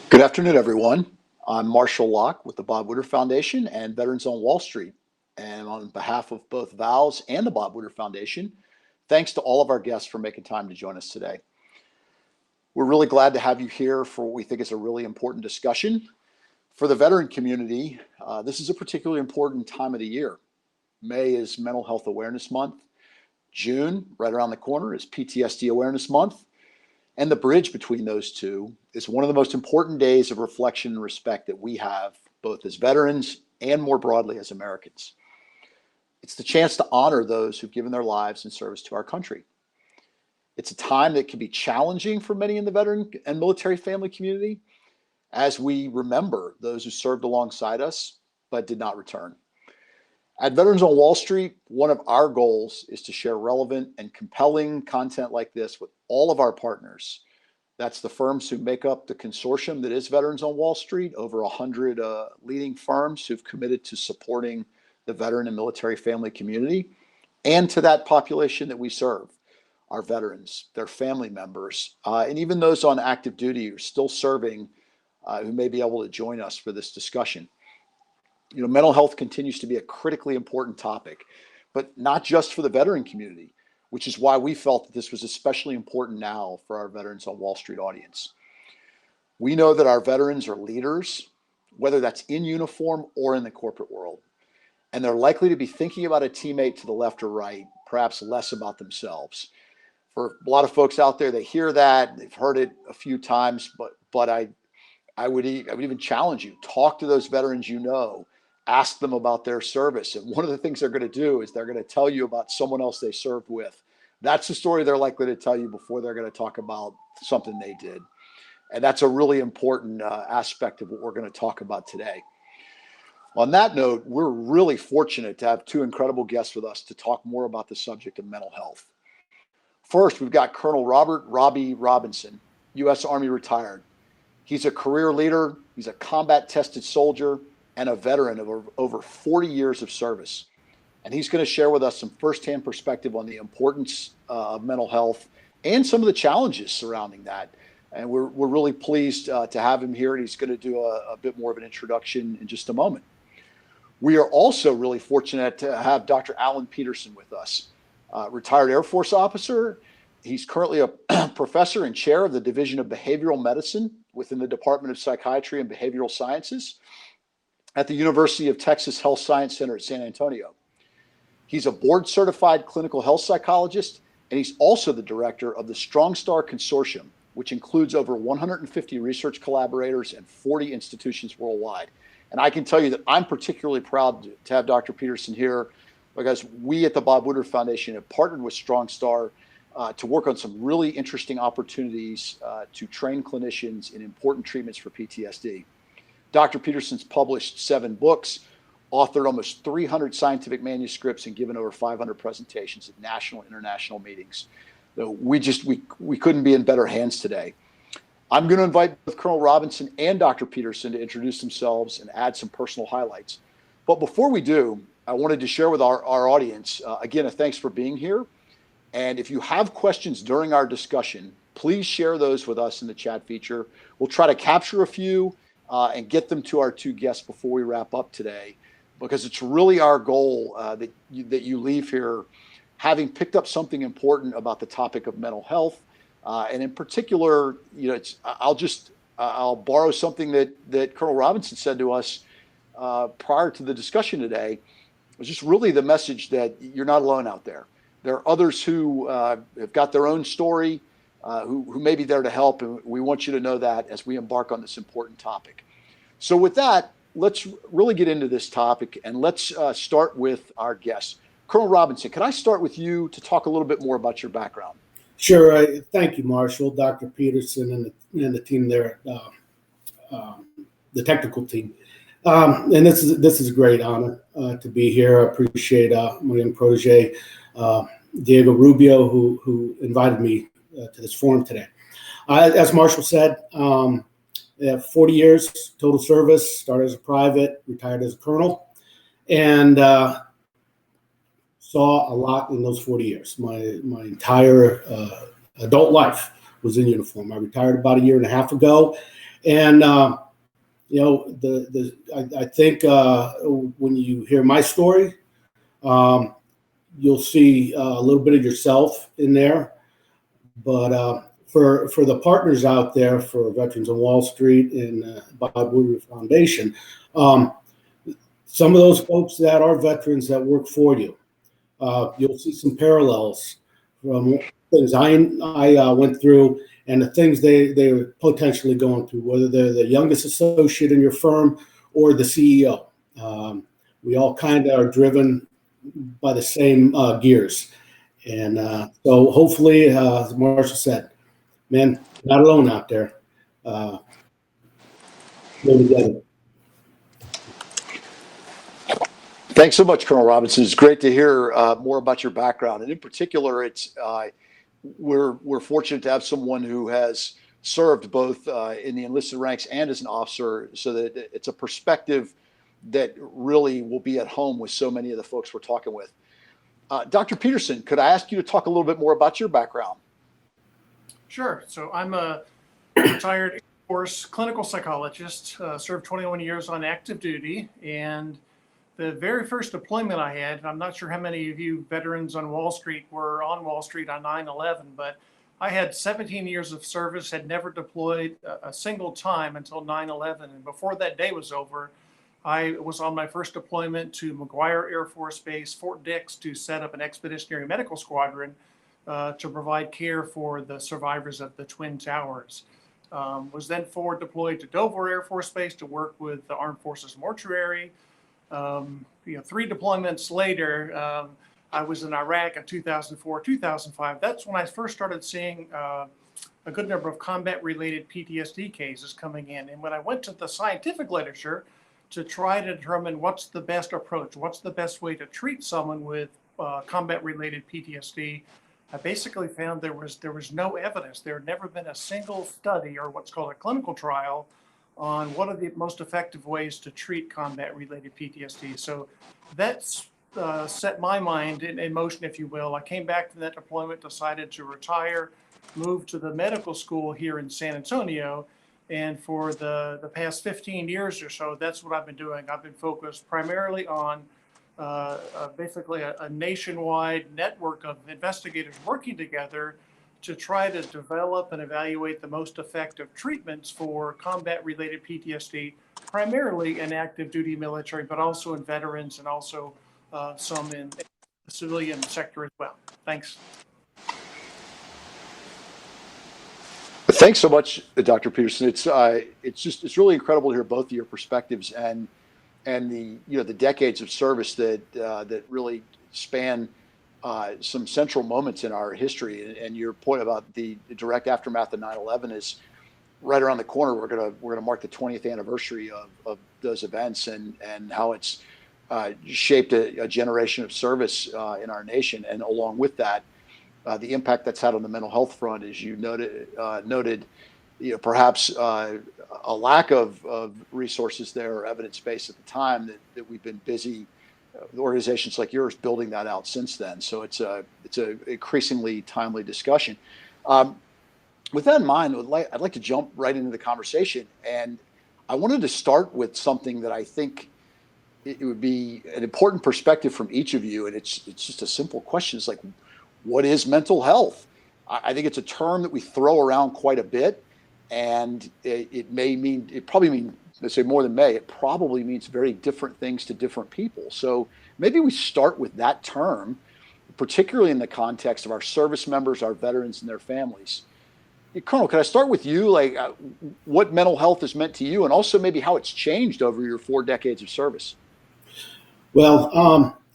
Good afternoon, everyone. I'm Marshall Locke with the Bob Woodruff Foundation and Veterans on Wall Street. And on behalf of both VOWS and the Bob Woodruff Foundation, thanks to all of our guests for making time to join us today. We're really glad to have you here for what we think is a really important discussion. For the veteran community, this is a particularly important time of the year. May is Mental Health Awareness Month. June, right around the corner, is PTSD Awareness Month. And the bridge between those two is one of the most important days of reflection and respect that we have, both as veterans and more broadly as Americans. It's the chance to honor those who've given their lives in service to our country. It's a time that can be challenging for many in the veteran and military family community as we remember those who served alongside us but did not return. At Veterans on Wall Street, one of our goals is to share relevant and compelling content like this with all of our partners. That's the firms who make up the consortium that is Veterans on Wall Street, over 100 leading firms who've committed to supporting the veteran and military family community, and to that population that we serve, our veterans, their family members, and even those on active duty who are still serving who may be able to join us for this discussion. You know, mental health continues to be a critically important topic, but not just for the veteran community, which is why we felt that this was especially important now for our Veterans on Wall Street audience. We know that our veterans are leaders, whether that's in uniform or in the corporate world, and they're likely to be thinking about a teammate to the left or right, perhaps less about themselves. For a lot of folks out there, they hear that, they've heard it a few times, but I would even challenge you, talk to those veterans you know, ask them about their service. And one of the things they're going to do is they're going to tell you about someone else they served with. That's the story they're likely to tell you before they're going to talk about something they did. And that's a really important aspect of what we're going to talk about today. On that note, we're really fortunate to have two incredible guests with us to talk more about the subject of mental health. First, we've got Colonel Robbie Robison, U.S. Army retired. He's a career leader, he's a combat-tested soldier, and a veteran of over 40 years of service. And he's going to share with us some firsthand perspective on the importance of mental health and some of the challenges surrounding that. And we're really pleased to have him here, and he's going to do a bit more of an introduction in just a moment. We are also really fortunate to have Dr. Alan Peterson with us, retired Air Force officer. He's currently a professor and chair of the Division of Behavioral Medicine within the Department of Psychiatry and Behavioral Sciences at the University of Texas Health Science Center at San Antonio. He's a board-certified clinical health psychologist, and he's also the director of the Strong Star Consortium, which includes over 150 research collaborators and 40 institutions worldwide. And I can tell you that I'm particularly proud to have Dr. Peterson here because we at the Bob Woodruff Foundation have partnered with Strong Star to work on some really interesting opportunities to train clinicians in important treatments for PTSD. Dr. Peterson's published 7 books, authored almost 300 scientific manuscripts, and given over 500 presentations at national and international meetings. So we couldn't be in better hands today. I'm going to invite both Colonel Robison and Dr. Peterson to introduce themselves and add some personal highlights. But before we do, I wanted to share with our audience, again, a thanks for being here. And if you have questions during our discussion, please share those with us in the chat feature. We'll try to capture a few and get them to our two guests before we wrap up today, because it's really our goal that you leave here having picked up something important about the topic of mental health. And in particular, you know, I'll borrow something that Colonel Robison said to us prior to the discussion today. It was just really the message that you're not alone out there. There are others who have got their own story, who may be there to help, and we want you to know that as we embark on this important topic. So with that, let's really get into this topic, and let's start with our guests. Colonel Robison, can I start with you to talk a little bit more about your background? Sure. Thank you, Marshall, Dr. Peterson, and the team there, the technical team. And this is a great honor to be here. I appreciate my young protege, Diego Rubio, who invited me to this forum today. As Marshall said, 40 years total service, started as a private, retired as a colonel, and saw a lot in those 40 years. My entire adult life was in uniform. I retired about a year and a half ago, And I think when you hear my story, you'll see a little bit of yourself in there. But for the partners out there, for Veterans on Wall Street and Bob Woodruff Foundation, some of those folks that are veterans that work for you, you'll see some parallels from things I went through and the things they're potentially going through, whether they're the youngest associate in your firm or the CEO. We all kind of are driven by the same gears. And so hopefully, as Marshall said, man, not alone out there. Go together. Thanks so much, Colonel Robinson. It's great to hear more about your background, and in particular, it's we're fortunate to have someone who has served both in the enlisted ranks and as an officer, so that it's a perspective that really will be at home with so many of the folks we're talking with. Dr. Peterson, could I ask you to talk a little bit more about your background? Sure. So I'm a retired Air Force clinical psychologist, served 21 years on active duty, and the very first deployment I had, I'm not sure how many of you veterans on Wall Street were on Wall Street on 9/11, but I had 17 years of service, had never deployed a single time until 9/11. And before that day was over, I was on my first deployment to McGuire Air Force Base, Fort Dix, to set up an expeditionary medical squadron to provide care for the survivors of the Twin Towers. Was then forward deployed to Dover Air Force Base to work with the Armed Forces Mortuary. 3 deployments later, I was in Iraq in 2004, 2005. That's when I first started seeing a good number of combat-related PTSD cases coming in. And when I went to the scientific literature to try to determine what's the best approach, what's the best way to treat someone with combat-related PTSD, I basically found there was no evidence. There had never been a single study or what's called a clinical trial on what are the most effective ways to treat combat-related PTSD. So that's set my mind in motion, if you will. I came back from that deployment, decided to retire, moved to the medical school here in San Antonio, and for the past 15 years or so, that's what I've been doing. I've been focused primarily on basically a nationwide network of investigators working together to try to develop and evaluate the most effective treatments for combat-related PTSD, primarily in active duty military, but also in veterans and also some in the civilian sector as well. Thanks. Thanks so much, Dr. Peterson. It's really incredible to hear both of your perspectives and the decades of service that really span some central moments in our history. And your point about the direct aftermath of 9/11 is right around the corner. We're gonna mark the 20th anniversary of those events and how it's shaped a generation of service in our nation. And along with that, the impact that's had on the mental health front, as you noted, perhaps a lack of resources there or evidence base at the time that we've been busy, organizations like yours, building that out since then. So it's a increasingly timely discussion. With that in mind, I'd like to jump right into the conversation, and I wanted to start with something that I think it would be an important perspective from each of you, and it's just a simple question. It's like, what is mental health? I think it's a term that we throw around quite a bit, and it probably means, let's say more than may, it probably means very different things to different people. So maybe we start with that term, particularly in the context of our service members, our veterans, and their families. Colonel, can I start with you? Like, what mental health has meant to you, and also maybe how it's changed over your 4 decades of service? Well,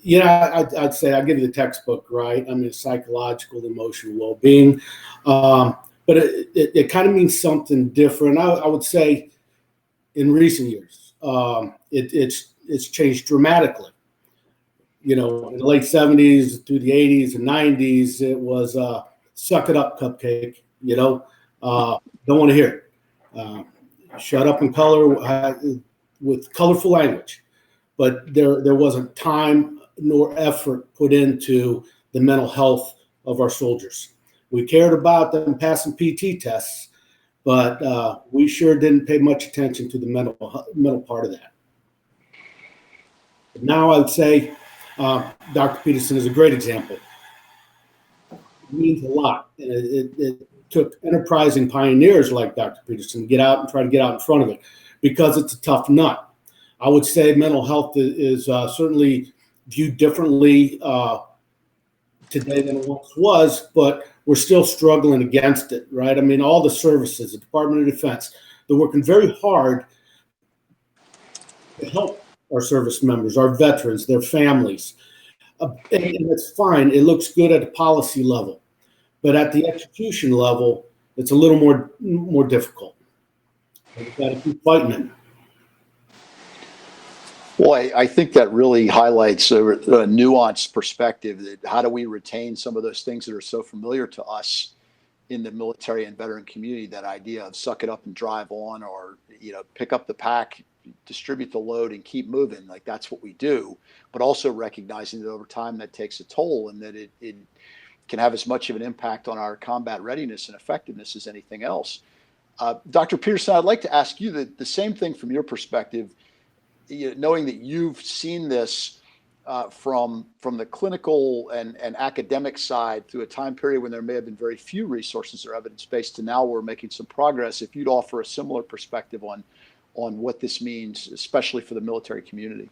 I'd say I'll give you the textbook, right? I mean, psychological, emotional well-being, but it kind of means something different. I would say in recent years, it's changed dramatically. In the late 70s through the 80s and 90s, it was suck it up, cupcake. Don't want to hear it. Shut up and color with colorful language. But there wasn't time nor effort put into the mental health of our soldiers. We cared about them passing PT tests, but we sure didn't pay much attention to the mental part of that. But now I would say Dr. Peterson is a great example. It means a lot. It took enterprising pioneers like Dr. Peterson to get out and try to get out in front of it because it's a tough nut. I would say mental health is certainly viewed differently today than it once was, but we're still struggling against it, right? I mean, all the services, the Department of Defense, they're working very hard to help our service members, our veterans, their families. And it's fine. It looks good at a policy level. But at the execution level, it's a little more difficult. We've got to keep fighting it. Well, I think that really highlights a nuanced perspective that how do we retain some of those things that are so familiar to us in the military and veteran community, that idea of suck it up and drive on, or, pick up the pack, distribute the load and keep moving. Like, that's what we do, but also recognizing that over time that takes a toll, and that it can have as much of an impact on our combat readiness and effectiveness as anything else. Dr. Peterson, I'd like to ask you the same thing from your perspective, knowing that you've seen this from the clinical and academic side through a time period when there may have been very few resources or evidence-based, to now we're making some progress. If you'd offer a similar perspective on what this means, especially for the military community.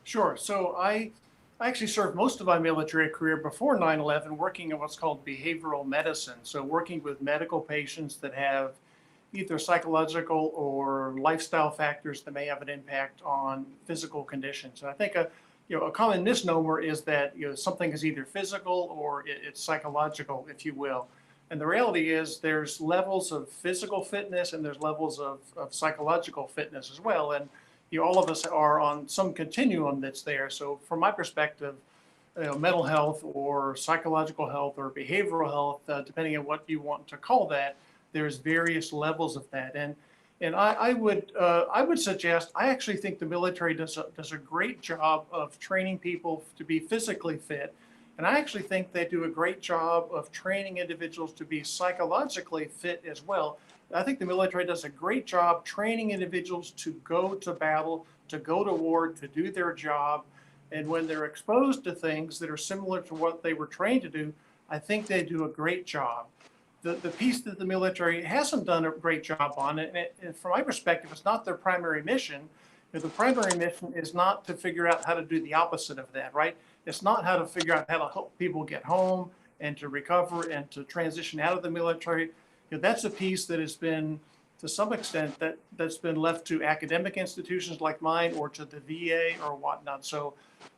Sure. So I actually served most of my military career before 9/11 working in what's called behavioral medicine. So working with medical patients that have either psychological or lifestyle factors that may have an impact on physical conditions. And I think a common misnomer is that something is either physical or it's psychological, if you will. And the reality is there's levels of physical fitness and there's levels of psychological fitness as well. And all of us are on some continuum that's there. So from my perspective, mental health or psychological health or behavioral health, depending on what you want to call that, there's various levels of that. And I would suggest, I actually think the military does a great job of training people to be physically fit. And I actually think they do a great job of training individuals to be psychologically fit as well. I think the military does a great job training individuals to go to battle, to go to war, to do their job. And when they're exposed to things that are similar to what they were trained to do, I think they do a great job. The piece that the military hasn't done a great job on, and from my perspective, it's not their primary mission. The primary mission is not to figure out how to do the opposite of that, right? It's not how to figure out how to help people get home and to recover and to transition out of the military. That's a piece that has been, to some extent, that's been left to academic institutions like mine or to the VA or whatnot. So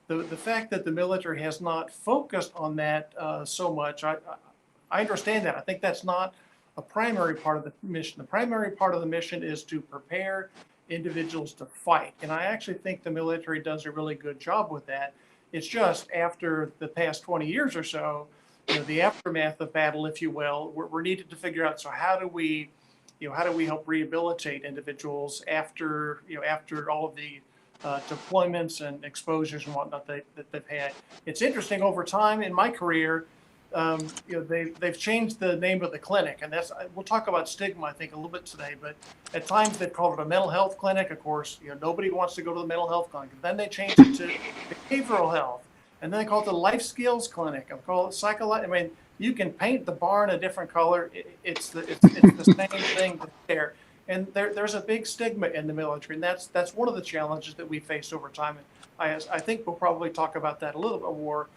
the fact that the military has not focused on that so much, I understand that. I think that's not a primary part of the mission. The primary part of the mission is to prepare individuals to fight. And I actually think the military does a really good job with that. It's just after the past 20 years or so, the aftermath of battle, if you will, we're needed to figure out, so how do we help rehabilitate individuals after all of the deployments and exposures and whatnot that they've had. It's interesting, over time in my career, they've changed the name of the clinic, and we'll talk about stigma, I think, a little bit today. But at times they've called it a mental health clinic. Of course, nobody wants to go to the mental health clinic. Then they changed it to behavioral health, and then they call it the life skills clinic. I call it psychology. I mean, you can paint the barn a different color. It's the same thing there. And there's a big stigma in the military, and that's one of the challenges that we face over time. And I think we'll probably talk about that a little bit more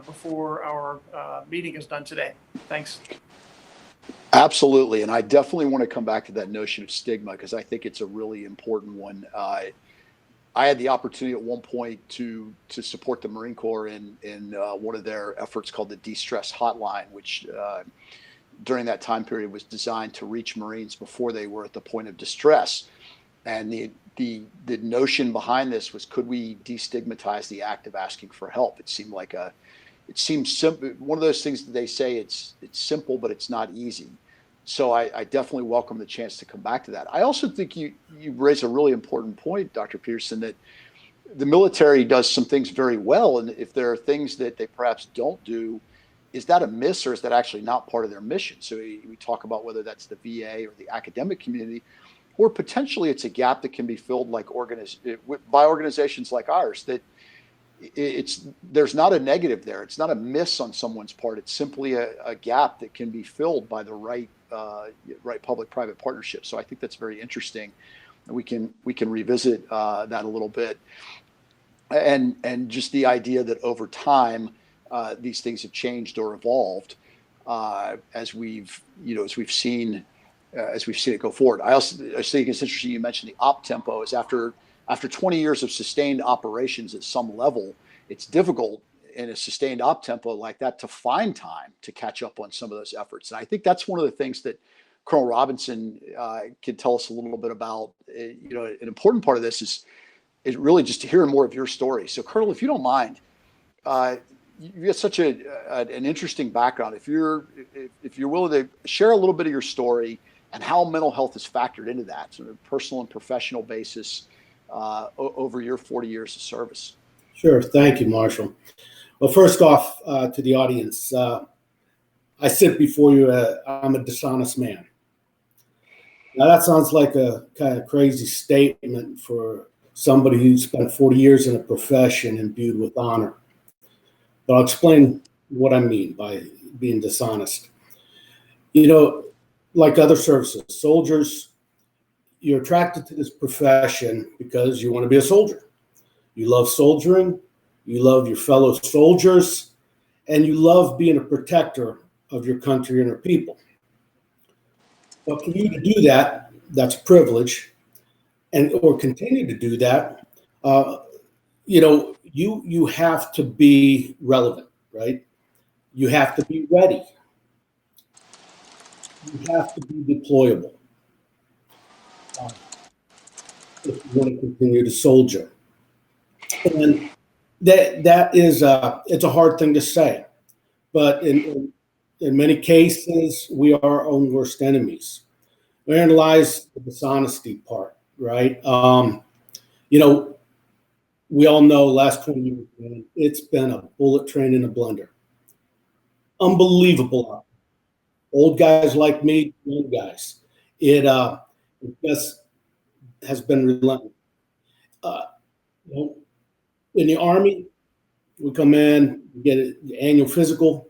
before our meeting is done today. Thanks. Absolutely. And I definitely want to come back to that notion of stigma, because I think it's a really important one. I had the opportunity at one point to support the Marine Corps in one of their efforts called the De-Stress Hotline, which during that time period was designed to reach Marines before they were at the point of distress. And the notion behind this was, could we destigmatize the act of asking for help? It seems simple. One of those things that they say it's simple, but it's not easy. So I definitely welcome the chance to come back to that. I also think you raise a really important point, Dr. Peterson, that the military does some things very well. And if there are things that they perhaps don't do is that a miss, or is that actually not part of their mission? So we talk about whether that's the VA or the academic community, or potentially it's a gap that can be filled by organizations like ours, that there's not a negative there. It's not a miss on someone's part. It's simply a gap that can be filled by the right public-private partnership. So I think that's very interesting. We can revisit that a little bit, and just the idea that over time these things have changed or evolved as we've seen it go forward. I think it's interesting you mentioned the op tempo. Is after 20 years of sustained operations at some level, it's difficult in a sustained op tempo like that to find time to catch up on some of those efforts. And I think that's one of the things that Colonel Robison can tell us a little bit about. An important part of this is really just to hear more of your story. So, Colonel, if you don't mind, you have such an interesting background. If you're willing to share a little bit of your story and how mental health is factored into that, sort of personal and professional basis, over your 40 years of service. Sure. Thank you, Marshall. Well, first off, to the audience, I sit before you. I'm a dishonest man. Now, that sounds like a kind of crazy statement for somebody who spent 40 years in a profession imbued with honor. But I'll explain what I mean by being dishonest. Like other services, soldiers, you're attracted to this profession because you want to be a soldier. You love soldiering, you love your fellow soldiers, and you love being a protector of your country and your people. But for you to do that, that's a privilege, or continue to do that, you have to be relevant, right? You have to be ready. You have to be deployable if you want to continue to soldier. And that is it's a hard thing to say, but in many cases we are our own worst enemies. Therein lies the dishonesty part, right? We all know last 20 years, man, it's been a bullet train in a blender. Unbelievable. Old guys like me, young guys. It just has been relentless. In the Army, we come in, we get an annual physical.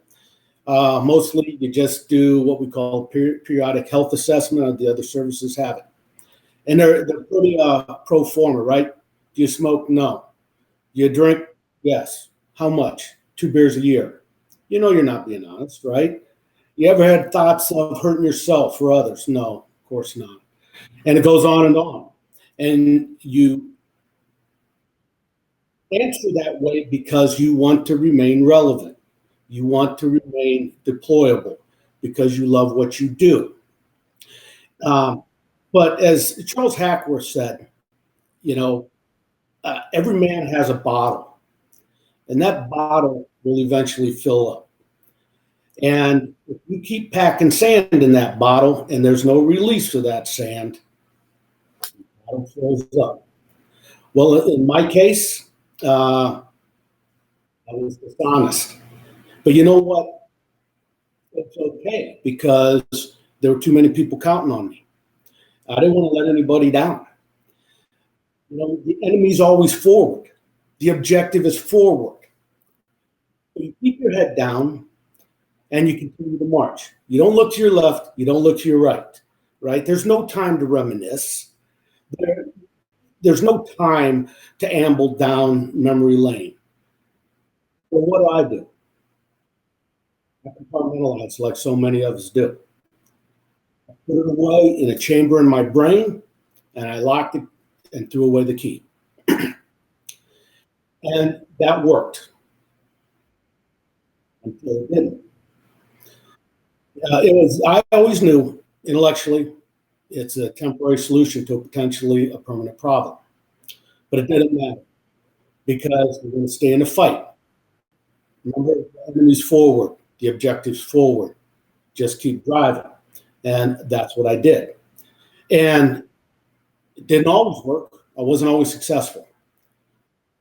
Mostly you just do what we call periodic health assessment. The other services have it. And they're pretty pro forma, right? Do you smoke? No. Do you drink? Yes. How much? 2 beers a year. You're not being honest, right? You ever had thoughts of hurting yourself or others? No, of course not. And it goes on and on. And you answer that way because you want to remain relevant. You want to remain deployable because you love what you do. But as Charles Hackworth said, every man has a bottle, and that bottle will eventually fill up. And if you keep packing sand in that bottle and there's no release for that sand, the bottle fills up. Well, in my case, I was dishonest. But you know what? It's okay because there were too many people counting on me. I didn't want to let anybody down. The enemy's always forward. The objective is forward. So you keep your head down and you continue to march. You don't look to your left. You don't look to your right? There's no time to reminisce. There's no time to amble down memory lane. So what do? I compartmentalize like so many of us do. I put it away in a chamber in my brain, and I locked it and threw away the key. And that worked until it didn't. I always knew intellectually it's a temporary solution to potentially a permanent problem. But it didn't matter because we're going to stay in the fight. Remember, the enemy's forward, the objective's forward. Just keep driving. And that's what I did. And it didn't always work. I wasn't always successful.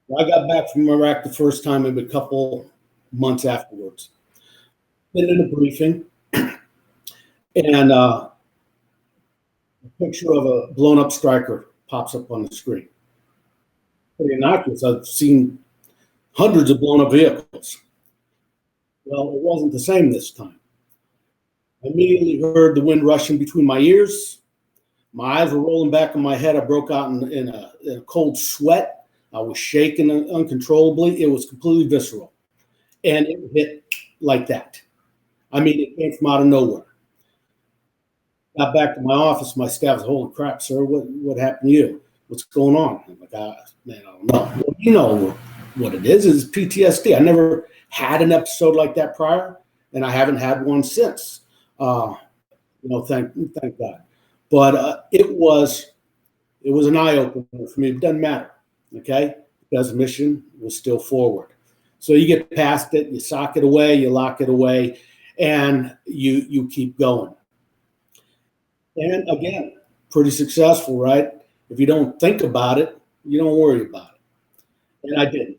When I got back from Iraq the first time, maybe a couple months afterwards, been in a briefing, and a picture of a blown up striker pops up on the screen. Pretty innocuous. I've seen hundreds of blown up vehicles. Well, it wasn't the same this time. I immediately heard the wind rushing between my ears. My eyes were rolling back in my head. I broke out in a cold sweat. I was shaking uncontrollably. It was completely visceral. And it hit like that. I mean, it came from out of nowhere. Got back to my office. My staff was, holy crap, sir, what happened to you? What's going on? I'm like, man, I don't know. Well, you know what it is. It's PTSD. I never had an episode like that prior, and I haven't had one since. Thank God. But it was an eye opener for me. It doesn't matter, okay? Because the mission was still forward. So you get past it, you sock it away, you lock it away, and you keep going. And again, pretty successful, right? If you don't think about it, you don't worry about it. And I didn't.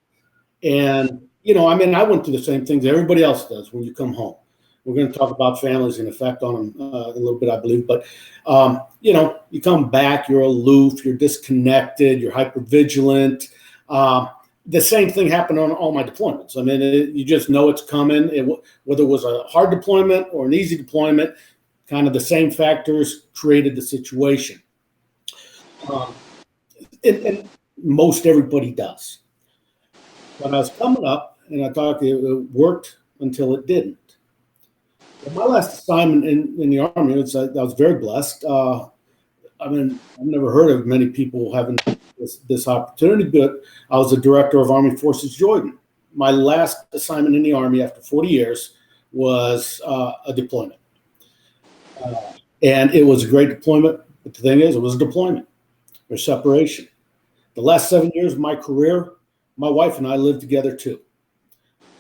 And, I went through the same things everybody else does when you come home. We're going to talk about families and effect on them a little bit, I believe. But, you come back, you're aloof, you're disconnected, you're hypervigilant. The same thing happened on all my deployments. I mean, you just know it's coming. Whether it was a hard deployment or an easy deployment, kind of the same factors created the situation. And most everybody does. When I was coming up, and I thought it worked until it didn't. My last assignment in the Army, I was very blessed. I've never heard of many people having this opportunity, but I was the director of Army Forces Jordan. My last assignment in the Army after 40 years was a deployment. And it was a great deployment, but the thing is, it was a deployment. There's separation. The last 7 years of my career, my wife and I lived together too.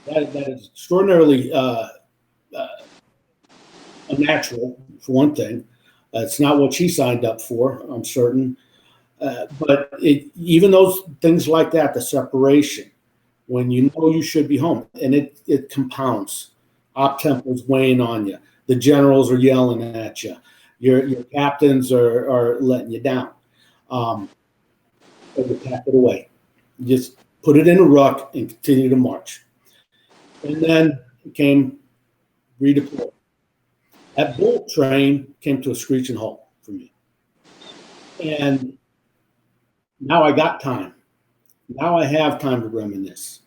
That is extraordinarily unnatural, for one thing. It's not what she signed up for, I'm certain. But even those things like that, the separation, when you know you should be home, and it compounds. Op tempo's weighing on you. The generals are yelling at you. Your captains are letting you down. And you pack it away. You just put it in a ruck and continue to march. And then came redeploy. That bullet train came to a screeching halt for me. And now I got time. Now I have time to reminisce.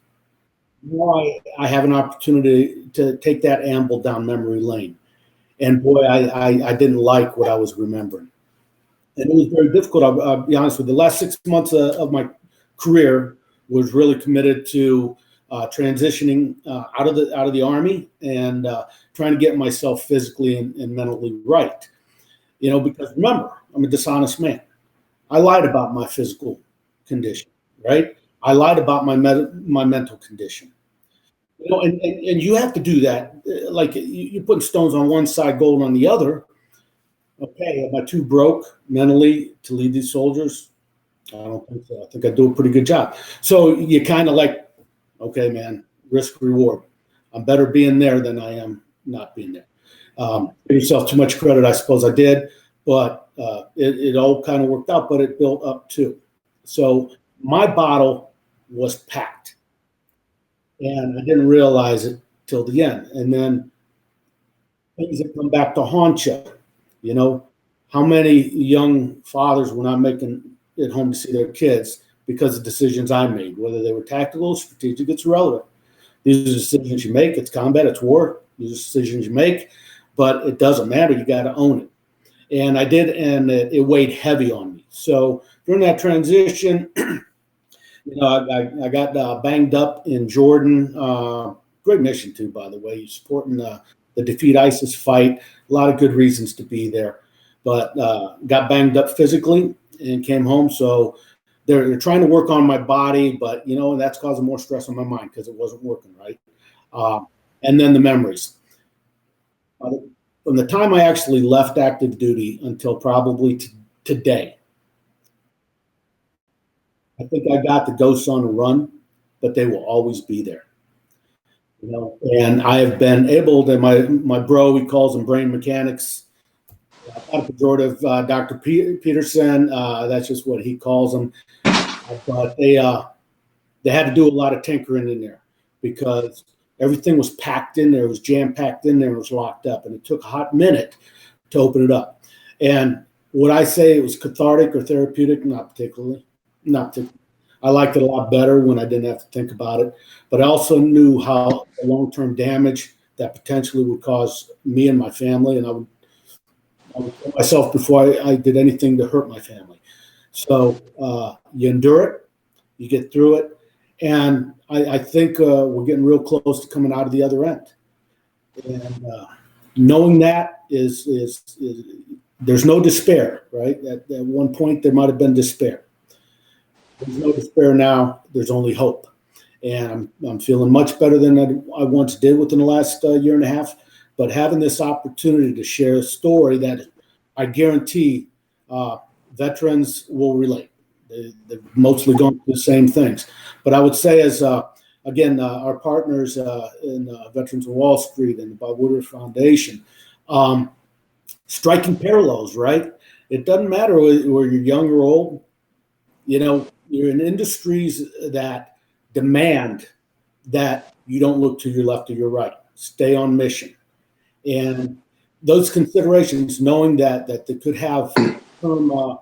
Now I have an opportunity to take that amble down memory lane. And boy, I didn't like what I was remembering. And it was very difficult. I'll be honest with you. The last 6 months of my career was really committed to transitioning out of the Army and trying to get myself physically and mentally right. Because remember, I'm a dishonest man. I lied about my physical condition, right? I lied about my mental condition. And you have to do that. Like you're putting stones on one side, gold on the other. Okay, am I too broke mentally to lead these soldiers? I don't think so. I think I do a pretty good job. So you kind of like, okay, man, risk reward. I'm better being there than I am not being there. Give yourself too much credit, I suppose I did, but it all kind of worked out, but it built up too. So my bottle was packed, and I didn't realize it till the end. And then things that come back to haunt you. How many young fathers were not making it home to see their kids because of decisions I made, whether they were tactical or strategic, it's irrelevant. These are decisions you make. It's combat, it's war. These are decisions you make, but it doesn't matter. You got to own it. And I did, and it weighed heavy on me. So during that transition, I got banged up in Jordan. Great mission too, by the way. You're supporting the Defeat ISIS fight. A lot of good reasons to be there, but got banged up physically and came home. So they're trying to work on my body, but that's causing more stress on my mind because it wasn't working right. And then the memories. From the time I actually left active duty until probably today, I think I got the ghosts on the run, but they will always be there. And I have been able to, my bro, he calls them brain mechanics, not a pejorative, Dr. Peterson, that's just what he calls them. But they had to do a lot of tinkering in there because everything was packed in there, it was jam-packed in there, it was locked up, and it took a hot minute to open it up. And would I say it was cathartic or therapeutic? Not particularly. Not particularly. I liked it a lot better when I didn't have to think about it. But I also knew how the long-term damage that potentially would cause me and my family, and I would kill myself before I did anything to hurt my family. So you endure it, you get through it, and I think we're getting real close to coming out of the other end. And knowing that is there's no despair, right? At one point there might have been despair. There's no despair now. There's only hope, and I'm feeling much better than I once did within the last year and a half. But having this opportunity to share a story that I guarantee veterans will relate. They've mostly gone through the same things. But I would say, as again, our partners in Veterans on Wall Street and the Bob Woodruff Foundation, striking parallels, right? It doesn't matter whether you're young or old. You're in industries that demand that you don't look to your left or your right. Stay on mission. And those considerations, knowing that they could have some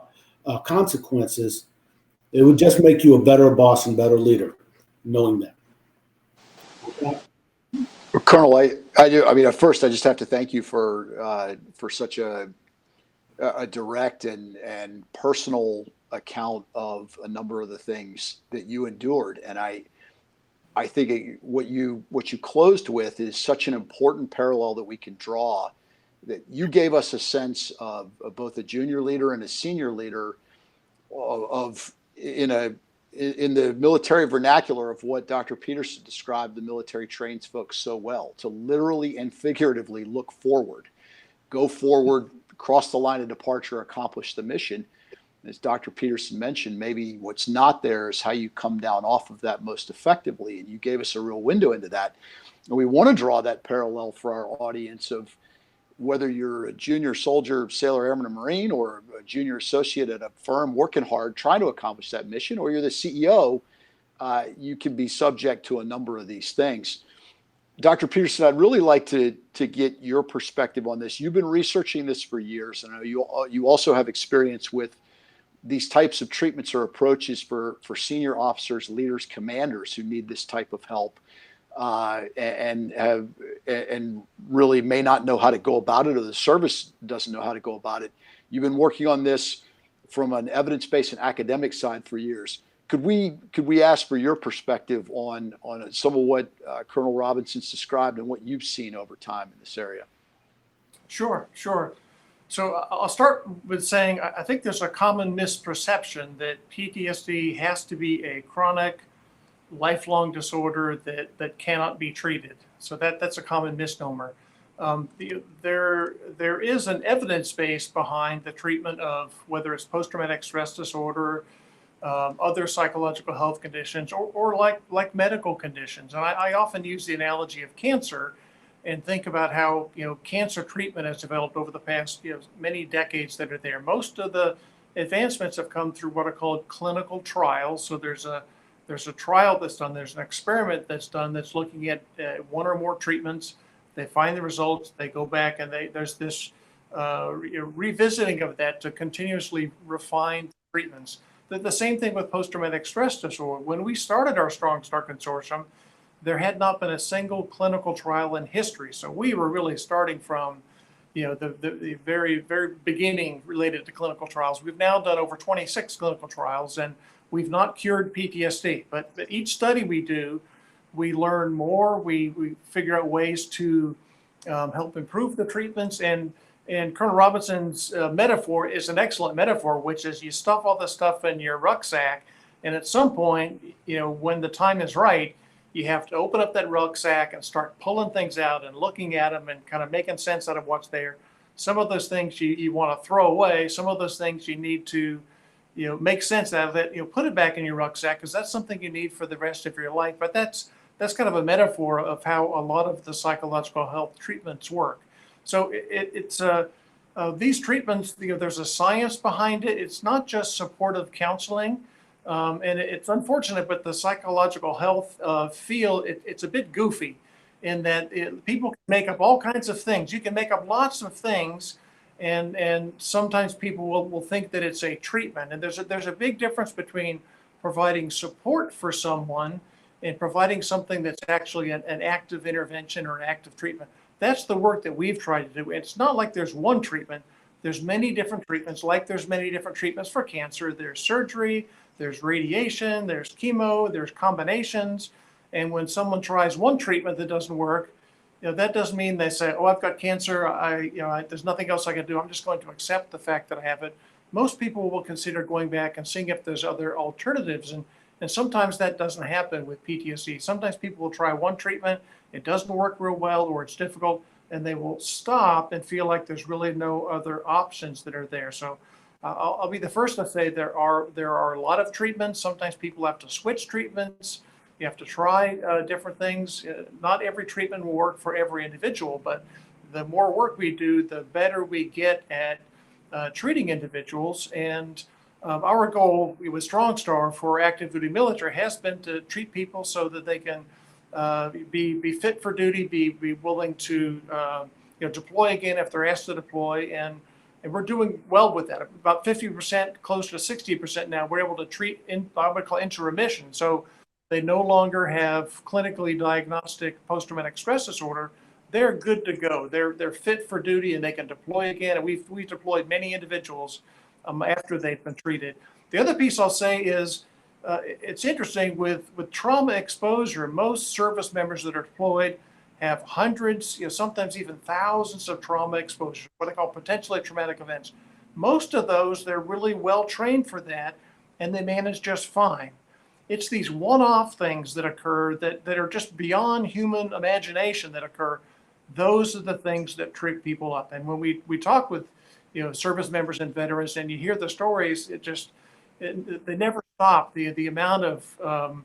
consequences, it would just make you a better boss and better leader, knowing that. Colonel, I do. I mean, at first, I just have to thank you for such a direct and personal account of a number of the things that you endured. And I think what you closed with is such an important parallel that we can draw. That you gave us a sense of both a junior leader and a senior leader in the military vernacular of what Dr. Peterson described the military trains folks so well, to literally and figuratively look forward, go forward, cross the line of departure, accomplish the mission. As Dr. Peterson mentioned, maybe what's not there is how you come down off of that most effectively. And you gave us a real window into that. And we want to draw that parallel for our audience of whether you're a junior soldier, sailor, airman, or Marine, or a junior associate at a firm working hard, trying to accomplish that mission, or you're the CEO, you can be subject to a number of these things. Dr. Peterson, I'd really like to get your perspective on this. You've been researching this for years, and I know you also have experience with these types of treatments or approaches for senior officers, leaders, commanders who need this type of help and really may not know how to go about it, or the service doesn't know how to go about it. You've been working on this from an evidence-based and academic side for years. Could we ask for your perspective on some of what Colonel Robinson's described and what you've seen over time in this area? Sure. So I'll start with saying I think there's a common misperception that PTSD has to be a chronic, lifelong disorder that cannot be treated. So that's a common misnomer. There is an evidence base behind the treatment of whether it's post-traumatic stress disorder, other psychological health conditions, or like medical conditions. And I often use the analogy of cancer and think about how cancer treatment has developed over the past many decades that are there. Most of the advancements have come through what are called clinical trials. So there's a trial that's done, there's an experiment that's done that's looking at one or more treatments. They find the results, they go back, and there's this revisiting of that to continuously refine treatments. The same thing with post-traumatic stress disorder. When we started our Strong Start Consortium, there had not been a single clinical trial in history. So we were really starting from the very, very beginning related to clinical trials. We've now done over 26 clinical trials, and we've not cured PTSD. But each study we do, we learn more. We figure out ways to help improve the treatments. And Colonel Robinson's metaphor is an excellent metaphor, which is you stuff all this stuff in your rucksack, and at some point, when the time is right, you have to open up that rucksack and start pulling things out and looking at them and kind of making sense out of what's there. Some of those things you want to throw away. Some of those things you need to, make sense out of it. Put it back in your rucksack because that's something you need for the rest of your life. But that's that's kind of a metaphor of how a lot of the psychological health treatments work. So these treatments, there's a science behind it. It's not just supportive counseling. And it's unfortunate, but the psychological health field, it's a bit goofy in that people can make up all kinds of things. You can make up lots of things, and sometimes people will think that it's a treatment. And there's a big difference between providing support for someone and providing something that's actually an active intervention or an active treatment. That's the work that we've tried to do. It's not like there's one treatment. There's many different treatments, like there's many different treatments for cancer. There's surgery, there's radiation, there's chemo, there's combinations. And when someone tries one treatment that doesn't work, that doesn't mean they say, "Oh, I've got cancer. There's nothing else I can do. I'm just going to accept the fact that I have it." Most people will consider going back and seeing if there's other alternatives. And sometimes that doesn't happen with PTSD. Sometimes people will try one treatment, it doesn't work real well, or it's difficult, and they will stop and feel like there's really no other options that are there. So I'll be the first to say there are a lot of treatments. Sometimes people have to switch treatments. You have to try different things. Not every treatment will work for every individual, but the more work we do, the better we get at treating individuals. And our goal with Strong Star for active duty military has been to treat people so that they can be fit for duty, be willing to deploy again if they're asked to deploy, and we're doing well with that. About 50%, close to 60% now, we're able to treat in what I would call into remission. So they no longer have clinically diagnostic post-traumatic stress disorder. They're good to go. They're fit for duty and they can deploy again. And we've deployed many individuals after they've been treated. The other piece I'll say is it's interesting with trauma exposure. Most service members that are deployed have hundreds, sometimes even thousands of trauma exposures, what they call potentially traumatic events. Most of those, they're really well trained for that, and they manage just fine. It's these one-off things that occur that are just beyond human imagination that occur. Those are the things that trip people up. And when we talk with service members and veterans, and you hear the stories, they never stop. The amount of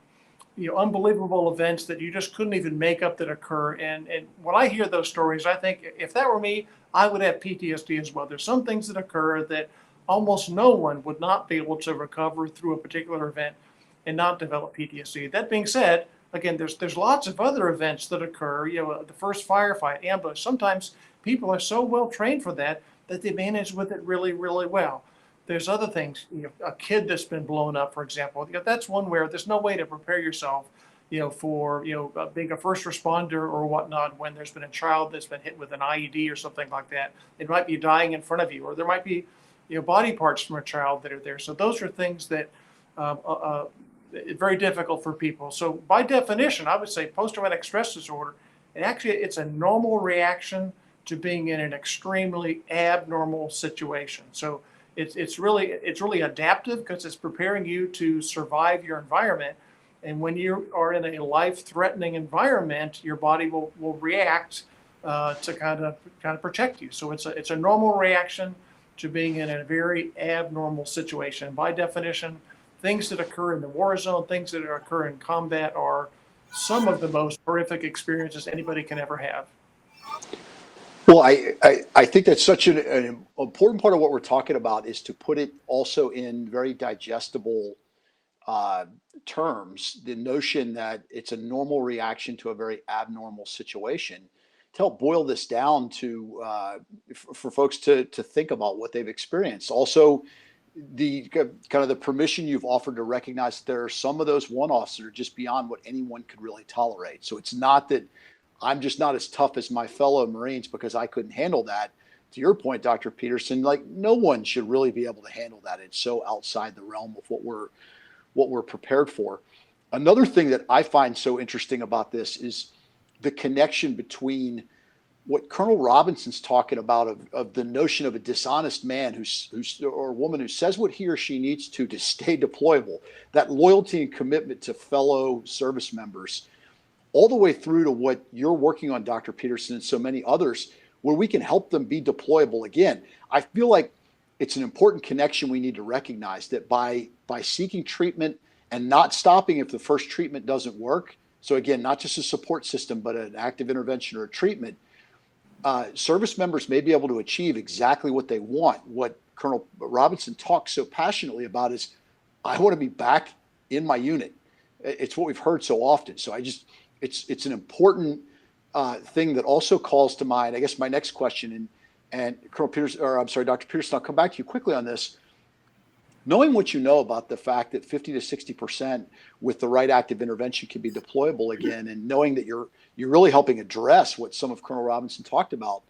unbelievable events that you just couldn't even make up that occur. And when I hear those stories, I think if that were me, I would have PTSD as well. There's some things that occur that almost no one would not be able to recover through a particular event and not develop PTSD. That being said, again, there's lots of other events that occur. The first firefight, ambush. Sometimes people are so well trained for that they manage with it really, really well. There's other things, a kid that's been blown up, for example. That's one where there's no way to prepare yourself, for being a first responder or whatnot when there's been a child that's been hit with an IED or something like that. It might be dying in front of you, or there might be, body parts from a child that are there. So those are things that it's very difficult for people. So by definition, I would say post-traumatic stress disorder, it's a normal reaction to being in an extremely abnormal situation. So it's really adaptive because it's preparing you to survive your environment. And when you are in a life-threatening environment, your body will react to kind of protect you. So it's a normal reaction to being in a very abnormal situation. By definition, things that occur in the war zone, things that occur in combat are some of the most horrific experiences anybody can ever have. Well, I think that's such an important part of what we're talking about is to put it also in very digestible terms, the notion that it's a normal reaction to a very abnormal situation, to help boil this down to for folks to think about what they've experienced. Also, the kind of the permission you've offered to recognize that there are some of those one-offs that are just beyond what anyone could really tolerate. So it's not that I'm just not as tough as my fellow Marines because I couldn't handle that. To your point, Dr. Peterson, like no one should really be able to handle that. It's so outside the realm of what we're prepared for. Another thing that I find so interesting about this is the connection between what Colonel Robinson's talking about of the notion of a dishonest man who's or woman who says what he or she needs to stay deployable, that loyalty and commitment to fellow service members, all the way through to what you're working on, Dr. Peterson, and so many others, where we can help them be deployable again. I feel like it's an important connection we need to recognize that by seeking treatment and not stopping if the first treatment doesn't work, So again, not just a support system, but an active intervention or a treatment. Service members may be able to achieve exactly what they want. What Colonel Robison talks so passionately about is, I want to be back in my unit. It's what we've heard so often. So it's an important thing that also calls to mind, I guess, my next question. And Colonel Peterson, or I'm sorry, Dr. Peterson, I'll come back to you quickly on this. Knowing what you know about the fact that 50 to 60% with the right active intervention can be deployable again, and knowing that you're really helping address what some of Colonel Robinson talked about,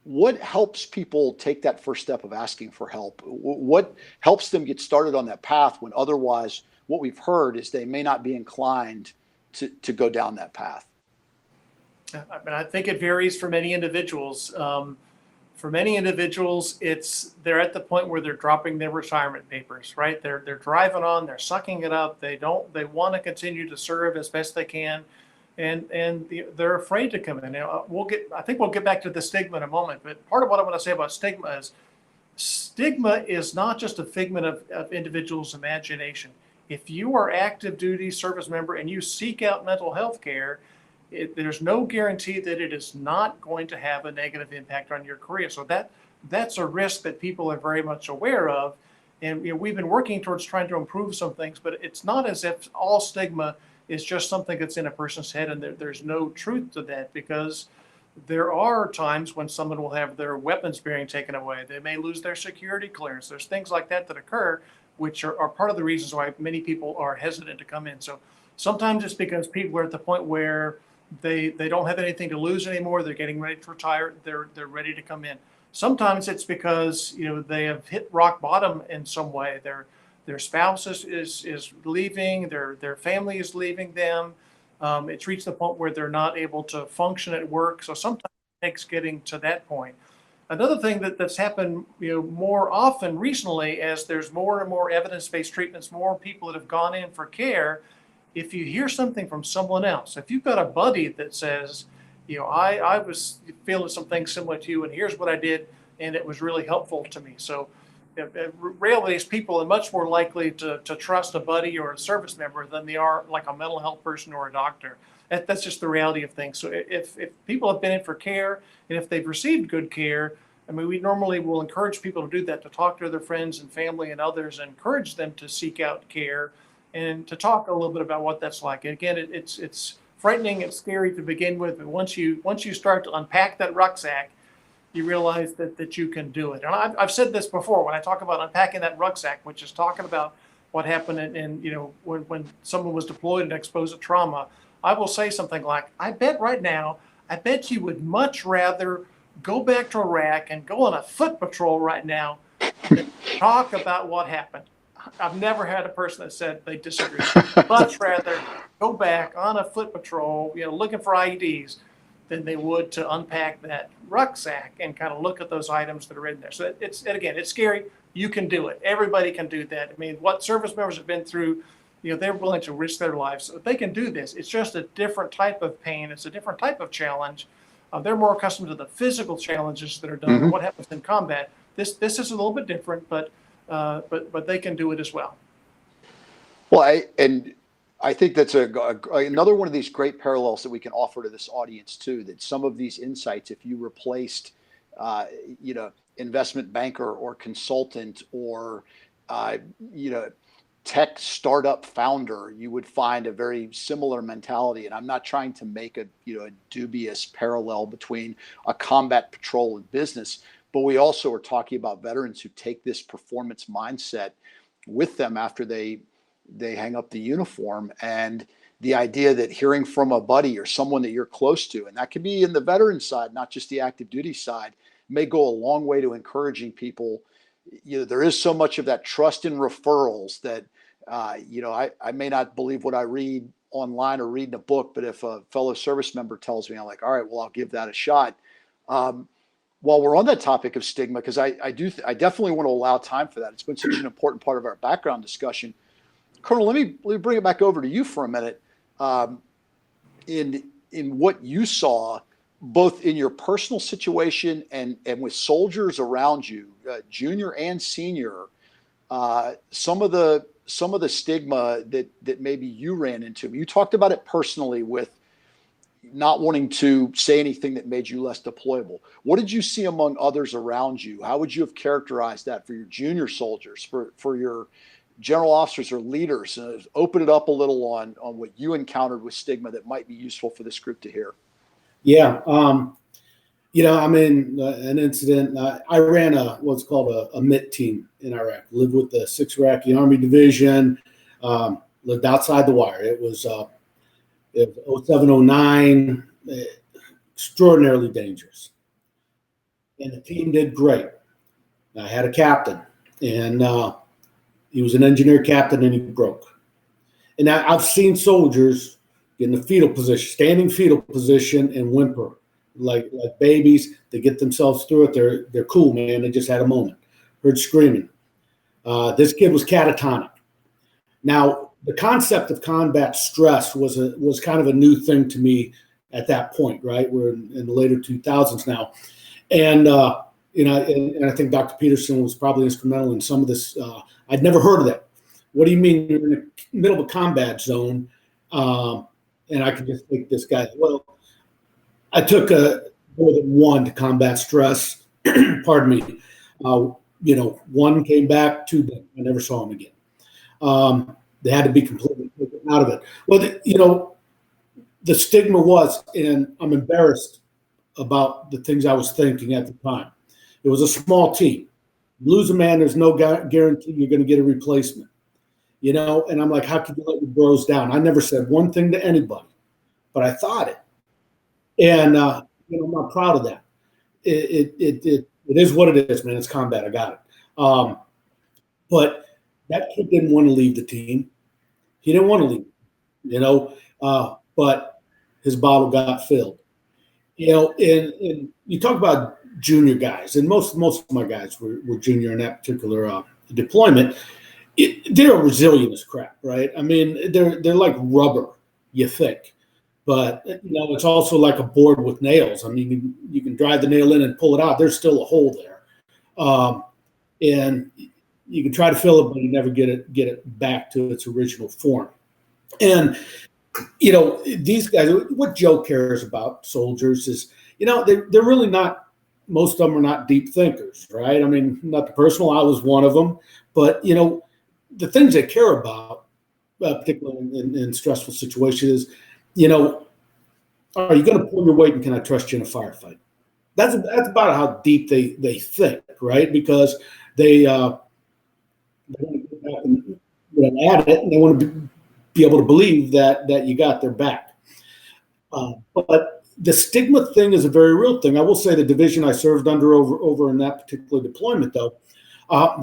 what helps people take that first step of asking for help? What helps them get started on that path when otherwise what we've heard is they may not be inclined to go down that path? I mean, I think it varies for many individuals. For many individuals, they're at the point where they're dropping their retirement papers, right? They're driving on, they're sucking it up. They want to continue to serve as best they can, and they're afraid to come in. Now, I think we'll get back to the stigma in a moment. But part of what I want to say about stigma is not just a figment of individuals' imagination. If you are active duty service member and you seek out mental health care, there's no guarantee that it is not going to have a negative impact on your career. So that's a risk that people are very much aware of. And we've been working towards trying to improve some things, but it's not as if all stigma is just something that's in a person's head and there's no truth to that, because there are times when someone will have their weapons bearing taken away. They may lose their security clearance. There's things like that occur, which are part of the reasons why many people are hesitant to come in. So sometimes it's because people are at the point where they don't have anything to lose anymore. They're getting ready to retire. They're ready to come in. Sometimes it's because they have hit rock bottom in some way. Their spouse is leaving. Their family is leaving them. It's reached the point where they're not able to function at work. So sometimes it takes getting to that point. Another thing that's happened more often recently, as there's more and more evidence-based treatments, more people that have gone in for care. If you hear something from someone else, if you've got a buddy that says, I was feeling some things similar to you, and here's what I did, and it was really helpful to me. So rail-based people are much more likely to trust a buddy or a service member than they are like a mental health person or a doctor. That's just the reality of things. So if people have been in for care, and if they've received good care, I mean, we normally will encourage people to do that, to talk to their friends and family and others, and encourage them to seek out care and to talk a little bit about what that's like. And again, it's frightening, it's scary to begin with, but once you start to unpack that rucksack, you realize that you can do it. And I've said this before when I talk about unpacking that rucksack, which is talking about what happened in when someone was deployed and exposed to trauma. I will say something like, I bet you would much rather go back to Iraq and go on a foot patrol right now than talk about what happened. I've never had a person that said they disagree. Much rather go back on a foot patrol, looking for IEDs, than they would to unpack that rucksack and kind of look at those items that are in there. So it's scary. You can do it. Everybody can do that. I mean, what service members have been through, they're willing to risk their lives. So they can do this. It's just a different type of pain. It's a different type of challenge. They're more accustomed to the physical challenges that are done and what happens in combat. This is a little bit different, but they can do it as well. Well, I think that's another one of these great parallels that we can offer to this audience too, that some of these insights, if you replaced, investment banker or consultant or, tech startup founder, you would find a very similar mentality. And I'm not trying to make a dubious parallel between a combat patrol and business, but we also are talking about veterans who take this performance mindset with them after they hang up the uniform, and the idea that hearing from a buddy or someone that you're close to, and that can be in the veteran side, not just the active duty side, may go a long way to encouraging people. There is so much of that trust in referrals that, I may not believe what I read online or read in a book, but if a fellow service member tells me, I'm like, all right, well, I'll give that a shot. While we're on that topic of stigma, because I definitely want to allow time for that. It's been such an important part of our background discussion. Colonel, let me bring it back over to you for a minute. In what you saw, both in your personal situation and with soldiers around you, junior and senior, some of the some of the stigma that maybe you ran into. You talked about it personally with not wanting to say anything that made you less deployable. What did you see among others around you? How would you have characterized that for your junior soldiers, for your general officers or leaders? Open it up a little on what you encountered with stigma that might be useful for this group to hear. Yeah. I'm in an incident. I ran what's called a MIT team in Iraq. Lived with the 6th Iraqi Army Division. Lived outside the wire. It was 0709, extraordinarily dangerous. And the team did great. I had a captain, and he was an engineer captain, and he broke. And I've seen soldiers get in the fetal position, standing fetal position, and whimper like babies. They get themselves through it. They're cool, man. They just had a moment. Heard screaming. This kid was catatonic. Now, the concept of combat stress was kind of a new thing to me at that point, right? We're in the later 2000s now. And, and I think Dr. Peterson was probably instrumental in some of this. I'd never heard of that. What do you mean you're in the middle of a combat zone and I can just take this guy? Well, I took more than one to combat stress. Pardon me. One came back, two didn't. I never saw him again. They had to be completely taken out of it. Well, the stigma was, and I'm embarrassed about the things I was thinking at the time. It was a small team. You lose a man, there's no guarantee you're going to get a replacement. And I'm like, how could you let your bros down? I never said one thing to anybody, but I thought it. And, I'm not proud of that. It is what it is, man. It's combat. I got it. But that kid didn't want to leave the team. He didn't want to leave, but his bottle got filled. And you talk about junior guys, and most of my guys were junior in that particular deployment. They're resilient as crap, right? I mean, they're like rubber, you think. But, it's also like a board with nails. I mean, you can drive the nail in and pull it out. There's still a hole there. And you can try to fill it, but you never get it back to its original form. And, these guys, what Joe cares about soldiers is, they're really not, most of them are not deep thinkers, right? I mean, not the personal, I was one of them. But, the things they care about, particularly in stressful situations, is, are you going to pull your weight and can I trust you in a firefight? That's about how deep they think, right? Because they want to get back and at it, and they want to be able to believe that you got their back. But the stigma thing is a very real thing. I will say the division I served under over in that particular deployment, though,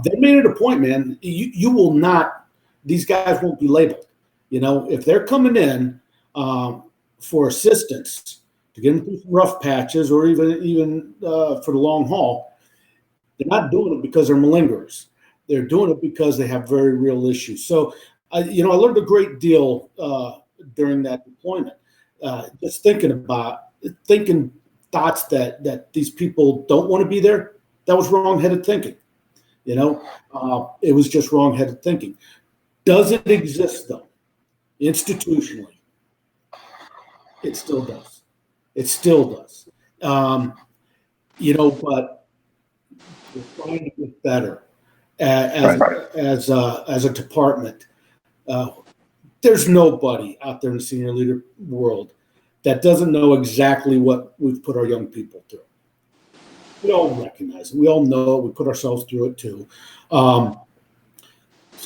they made it a point, man. You will not; these guys won't be labeled. If they're coming in for assistance to get them through some rough patches, or even for the long haul, they're not doing it because they're malingerers. They're doing it because they have very real issues. So, I learned a great deal during that deployment. Just thinking thoughts that these people don't want to be there. That was wrong-headed thinking. It was just wrong-headed thinking. Does it exist though, institutionally? It still does. It still does. But we're trying to get better as a department. There's nobody out there in the senior leader world that doesn't know exactly what we've put our young people through. We all recognize it. We all know it. We put ourselves through it too. So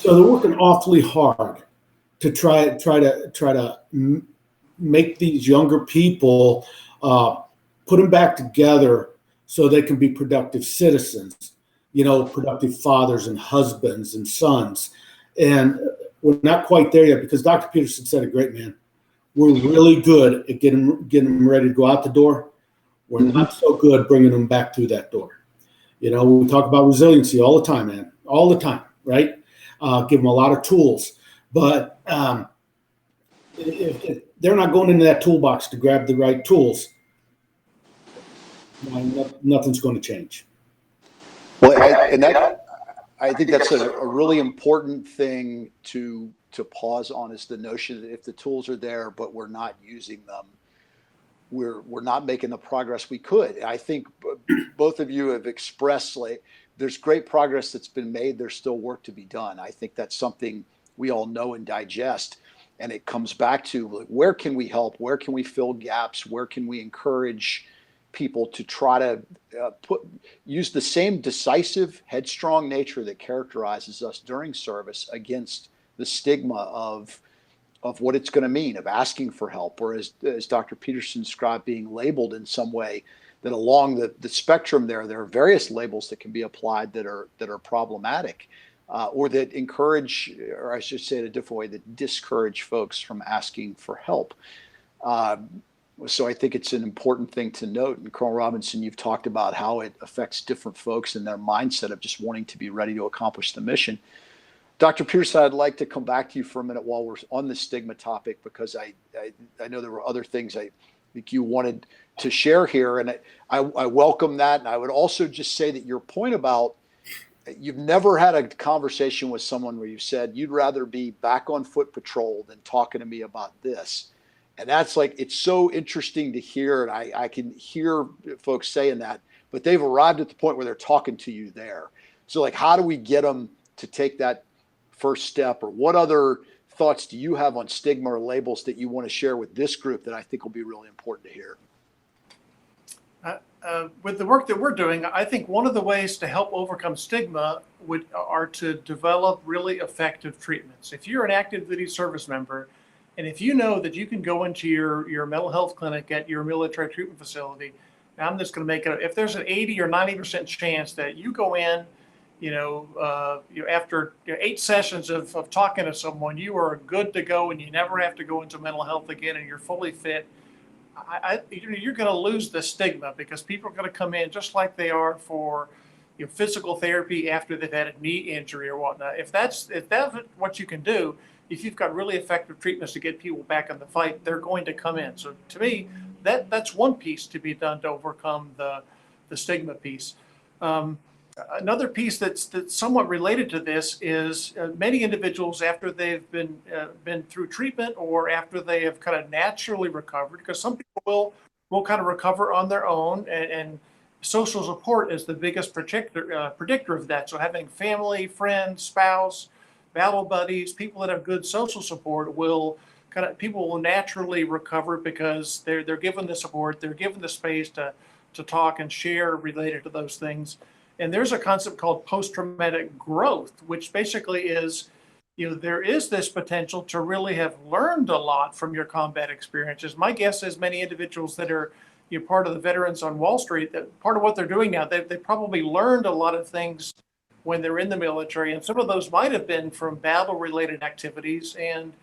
they're working awfully hard to try to make these younger people, put them back together so they can be productive citizens, productive fathers and husbands and sons. And we're not quite there yet because Dr. Peterson said it great, man. We're really good at getting them ready to go out the door. We're not so good bringing them back through that door. We talk about resiliency all the time, man, all the time, right? Give them a lot of tools. But if they're not going into that toolbox to grab the right tools, nothing's going to change. Well, and I think that's a really important thing to pause on, is the notion that if the tools are there but we're not using them, we're not making the progress we could. I think both of you have expressed, like, there's great progress that's been made. There's still work to be done. I think that's something we all know and digest. And it comes back to, like, where can we help? Where can we fill gaps? Where can we encourage people to try to use the same decisive, headstrong nature that characterizes us during service against the stigma of what it's going to mean, of asking for help, or as Dr. Peterson described, being labeled in some way, that along the spectrum there are various labels that can be applied that are problematic, or that encourage, or I should say it a different way, that discourage folks from asking for help. So I think it's an important thing to note. And Colonel Robinson, you've talked about how it affects different folks and their mindset of just wanting to be ready to accomplish the mission. Dr. Peterson, I'd like to come back to you for a minute while we're on the stigma topic, because I know there were other things I think you wanted to share here, and I welcome that. And I would also just say that your point about, you've never had a conversation with someone where you said you'd rather be back on foot patrol than talking to me about this. And that's, like, it's so interesting to hear. And I can hear folks saying that, but they've arrived at the point where they're talking to you there. So, like, how do we get them to take that first step? Or what other thoughts do you have on stigma or labels that you want to share with this group that I think will be really important to hear? With the work that we're doing, I think one of the ways to help overcome stigma are to develop really effective treatments. If you're an active duty service member, and if you know that you can go into your mental health clinic at your military treatment facility, and I'm just going to make it, if there's an 80 or 90% chance that you go in, after 8 sessions of talking to someone, you are good to go and you never have to go into mental health again and you're fully fit, you're going to lose the stigma, because people are going to come in just like they are for physical therapy after they've had a knee injury or whatnot. If that's what you can do, if you've got really effective treatments to get people back in the fight, they're going to come in. So to me, that's one piece to be done to overcome the stigma piece. Another piece that's somewhat related to this is many individuals, after they've been through treatment or after they have kind of naturally recovered, because some people will kind of recover on their own, and social support is the biggest predictor of that. So having family, friends, spouse, battle buddies, people that have good social support people will naturally recover, because they're given the support, they're given the space to talk and share related to those things. And there's a concept called post-traumatic growth, which basically is, there is this potential to really have learned a lot from your combat experiences. My guess is many individuals that are part of the Veterans on Wall Street, that part of what they're doing now, they probably learned a lot of things when they're in the military, and some of those might have been from battle-related activities. And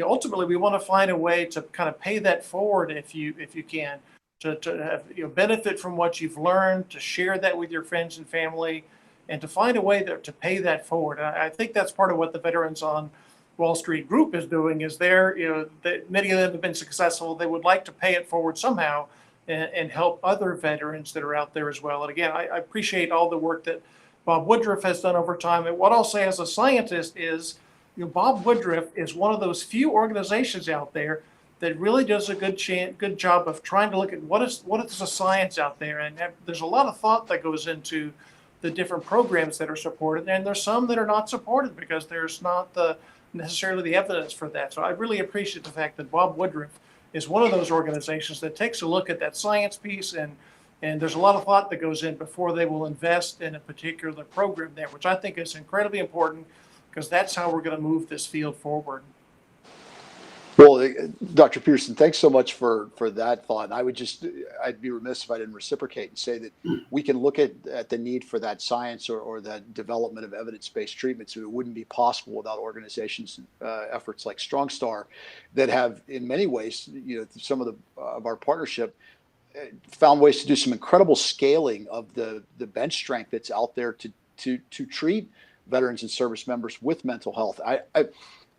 ultimately, we want to find a way to kind of pay that forward if you can. To have benefit from what you've learned, to share that with your friends and family, and to find a way to pay that forward. I think that's part of what the Veterans on Wall Street group is doing. Is many of them have been successful. They would like to pay it forward somehow and help other veterans that are out there as well. And again, I appreciate all the work that Bob Woodruff has done over time. And what I'll say as a scientist is, Bob Woodruff is one of those few organizations out there that really does a good job of trying to look at what is the science out there. And there's a lot of thought that goes into the different programs that are supported. And there's some that are not supported because there's not necessarily the evidence for that. So I really appreciate the fact that Bob Woodruff is one of those organizations that takes a look at that science piece, and there's a lot of thought that goes in before they will invest in a particular program there, which I think is incredibly important, because that's how we're going to move this field forward. Well, Dr. Peterson, thanks so much for that thought. And I'd be remiss if I didn't reciprocate and say that we can look at the need for that science or that development of evidence-based treatments. It wouldn't be possible without organizations, efforts like Strong Star, that have, in many ways, some of our partnership found ways to do some incredible scaling of the bench strength that's out there to treat veterans and service members with mental health.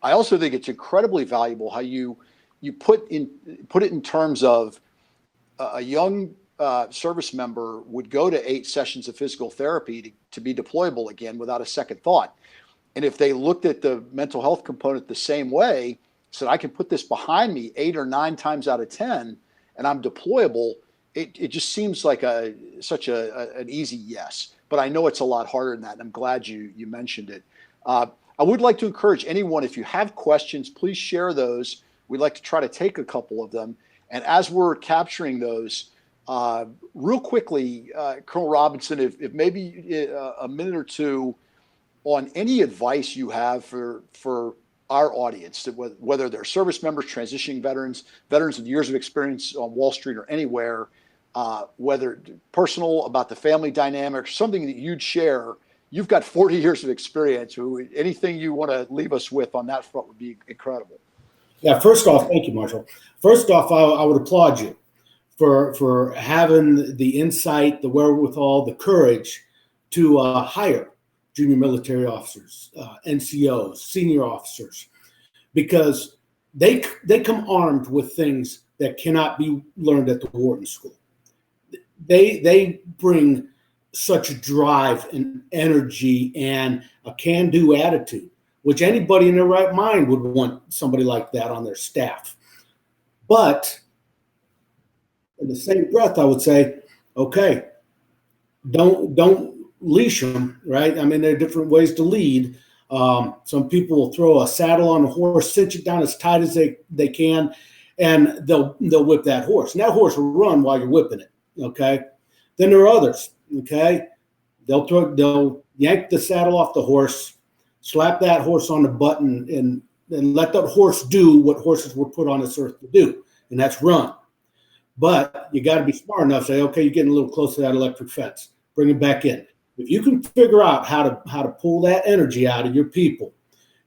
I also think it's incredibly valuable how you put it in terms of a young service member would go to 8 sessions of physical therapy to be deployable again without a second thought. And if they looked at the mental health component the same way, said, I can put this behind me 8 or 9 times out of 10, and I'm deployable, it just seems like such an easy yes. But I know it's a lot harder than that, and I'm glad you mentioned it. I would like to encourage anyone, if you have questions, please share those. We'd like to try to take a couple of them. And as we're capturing those, real quickly, Colonel Robinson, if maybe a minute or two on any advice you have for our audience, whether they're service members, transitioning veterans with years of experience on Wall Street or anywhere, whether personal, about the family dynamic, something that you'd share. You've got 40 years of experience. Anything you want to leave us with on that front would be incredible. Yeah, first off, thank you, Marshall. First off, I would applaud you for having the insight, the wherewithal, the courage to hire junior military officers, NCOs, senior officers, because they come armed with things that cannot be learned at the Wharton School. They bring such a drive and energy and a can-do attitude, which anybody in their right mind would want somebody like that on their staff. But in the same breath, I would say, okay, don't leash them, right? I mean, there are different ways to lead. Some people will throw a saddle on a horse, cinch it down as tight as they can, and they'll whip that horse. And that horse will run while you're whipping it, okay? Then there are others, okay? They'll yank the saddle off the horse, slap that horse on the button, and let that horse do what horses were put on this earth to do, and that's run. But you got to be smart enough to say, okay, you're getting a little close to that electric fence. Bring it back in. If you can figure out how to pull that energy out of your people,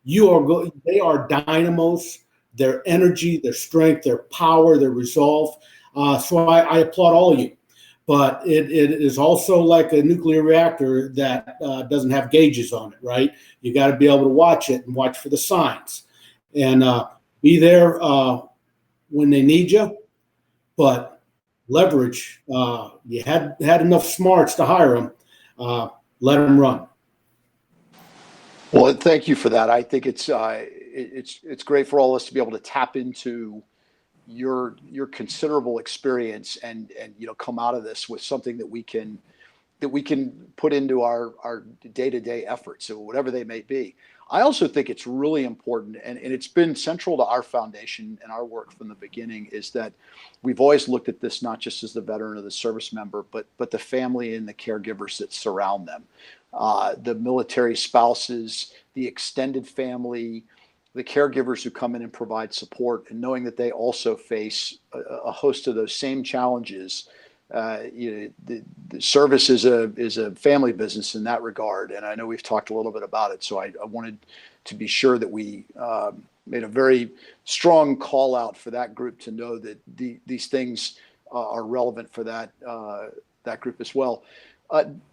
they are dynamos. Their energy, their strength, their power, their resolve. So I applaud all of you. But it is also like a nuclear reactor that doesn't have gauges on it, right? You got to be able to watch it and watch for the signs, and be there when they need you. But leverage. You had enough smarts to hire them. Let them run. Well, thank you for that. I think it's great for all of us to be able to tap into your considerable experience and come out of this with something that we can put into our day-to-day efforts, so whatever they may be. I also think it's really important, and it's been central to our foundation and our work from the beginning, is that we've always looked at this not just as the veteran or the service member, but the family and the caregivers that surround them, the military spouses, the extended family, the caregivers who come in and provide support, and knowing that they also face a host of those same challenges. The service is a family business in that regard, and I know we've talked a little bit about it. So I wanted to be sure that we made a very strong call out for that group to know that these things are relevant for that group as well.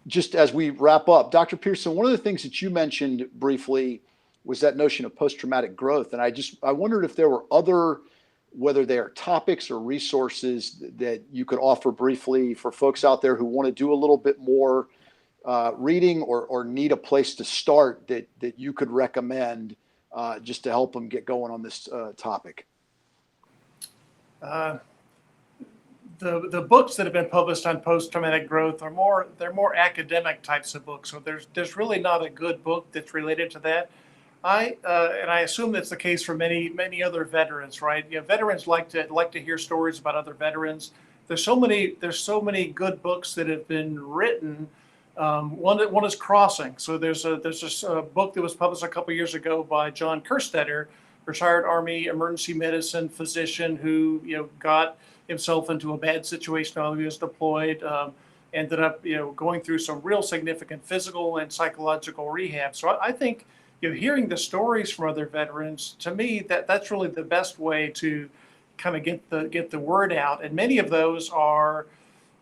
Just as we wrap up, Dr. Peterson, one of the things that you mentioned briefly was that notion of post-traumatic growth, and I wondered if there were other, whether they are topics or resources that you could offer briefly for folks out there who want to do a little bit more reading or need a place to start that you could recommend just to help them get going on this topic. The books that have been published on post-traumatic growth they're more academic types of books. So there's really not a good book that's related to that. And I assume that's the case for many other veterans, right? Veterans like to hear stories about other veterans. There's so many good books that have been written. One is Crossing. So there's a book that was published a couple years ago by John Kerstetter, retired Army emergency medicine physician who got himself into a bad situation while he was deployed. Ended up going through some real significant physical and psychological rehab. So I think hearing the stories from other veterans, to me, that's really the best way to kind of get the word out. And many of those are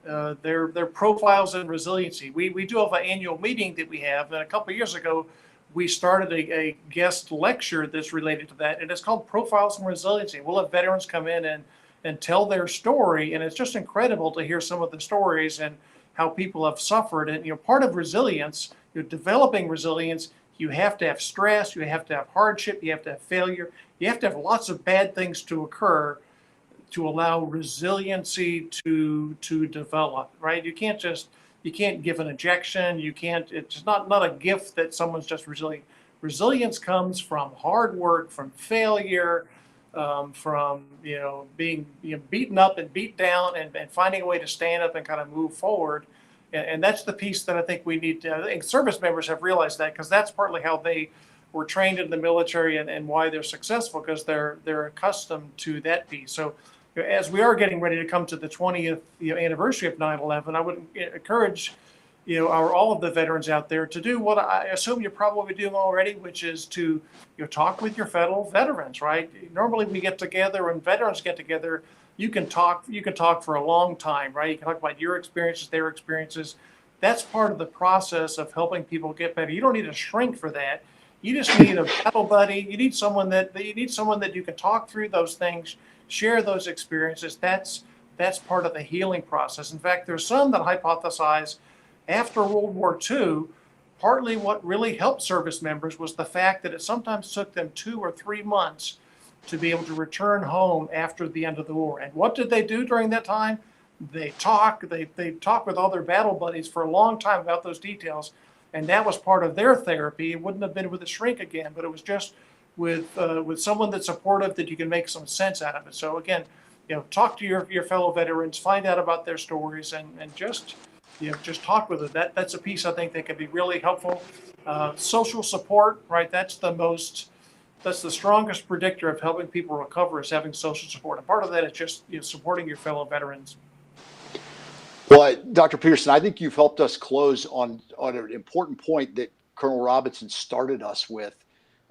their profiles in resiliency. We do have an annual meeting that we have, and a couple of years ago, we started a guest lecture that's related to that, and it's called Profiles in Resiliency. We'll have veterans come in and tell their story. And it's just incredible to hear some of the stories and how people have suffered. And, part of resilience, developing resilience, you have to have stress, you have to have hardship, you have to have failure, you have to have lots of bad things to occur to allow resiliency to develop, right? You can't give an injection. It's not a gift that someone's just resilient. Resilience comes from hard work, from failure, from being beaten up and beat down, and finding a way to stand up and kind of move forward. And that's the piece that I think we need to. I think service members have realized that, because that's partly how they were trained in the military and why they're successful, because they're accustomed to that piece. So as we are getting ready to come to the 20th anniversary of 9/11, I would encourage all of the veterans out there to do what I assume you're probably doing already, which is to talk with your fellow veterans, right? Normally we get together, when veterans get together, you can talk for a long time, right? You can talk about your experiences, their experiences. That's part of the process of helping people get better. You don't need a shrink for that. You just need a battle buddy. You need someone that you can talk through those things, share those experiences. That's part of the healing process. In fact, there's some that hypothesize after World War II, partly what really helped service members was the fact that it sometimes took them 2 or 3 months to be able to return home after the end of the war. And what did they do during that time? They talk with all their battle buddies for a long time about those details. And that was part of their therapy. It wouldn't have been with a shrink again, but it was just with someone that's supportive, that you can make some sense out of it. So again, talk to your fellow veterans, find out about their stories, and just talk with them. That's a piece I think that can be really helpful. Social support, right? That's the strongest predictor of helping people recover, is having social support. And part of that is just supporting your fellow veterans. Well, Dr. Peterson, I think you've helped us close on an important point that Colonel Robison started us with.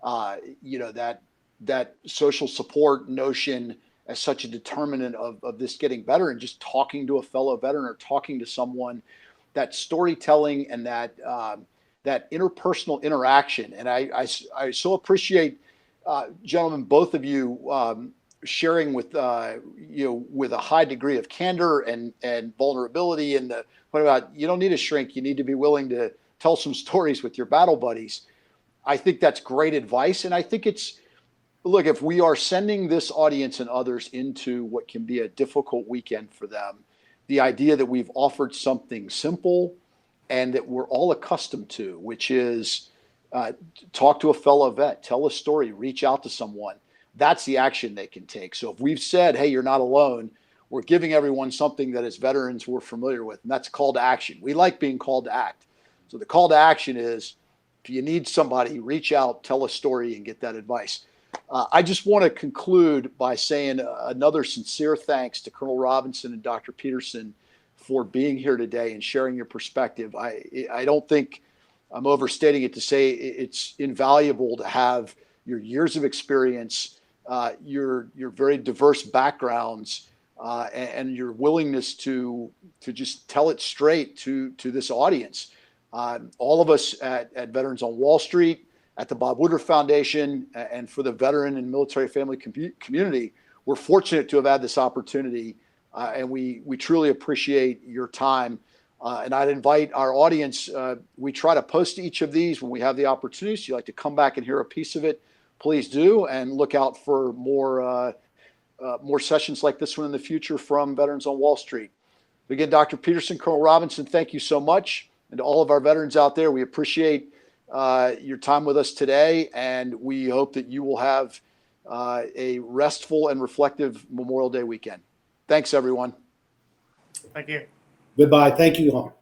That social support notion as such a determinant of this getting better, and just talking to a fellow veteran or talking to someone, that storytelling and that interpersonal interaction. And I so appreciate, gentlemen, both of you sharing with with a high degree of candor and vulnerability. And the point about, you don't need a shrink, you need to be willing to tell some stories with your battle buddies. I think that's great advice. And I think look, if we are sending this audience and others into what can be a difficult weekend for them, the idea that we've offered something simple and that we're all accustomed to, which is talk to a fellow vet, tell a story, reach out to someone. That's the action they can take. So if we've said, hey, you're not alone, we're giving everyone something that as veterans we're familiar with, and that's call to action. We like being called to act. So the call to action is, if you need somebody, reach out, tell a story, and get that advice. I just want to conclude by saying another sincere thanks to Colonel Robison and Dr. Peterson for being here today and sharing your perspective. I don't think I'm overstating it to say it's invaluable to have your years of experience, your very diverse backgrounds, and your willingness to just tell it straight to this audience. All of us at Veterans on Wall Street, at the Bob Woodruff Foundation, and for the veteran and military family community, we're fortunate to have had this opportunity, and we truly appreciate your time. And I'd invite our audience, we try to post each of these when we have the opportunity. So you'd like to come back and hear a piece of it, please do, and look out for more sessions like this one in the future from Veterans on Wall Street. Again, Dr. Peterson, Colonel Robison, thank you so much. And to all of our veterans out there, we appreciate your time with us today, and we hope that you will have a restful and reflective Memorial Day weekend. Thanks, everyone. Thank you. Goodbye. Thank you all.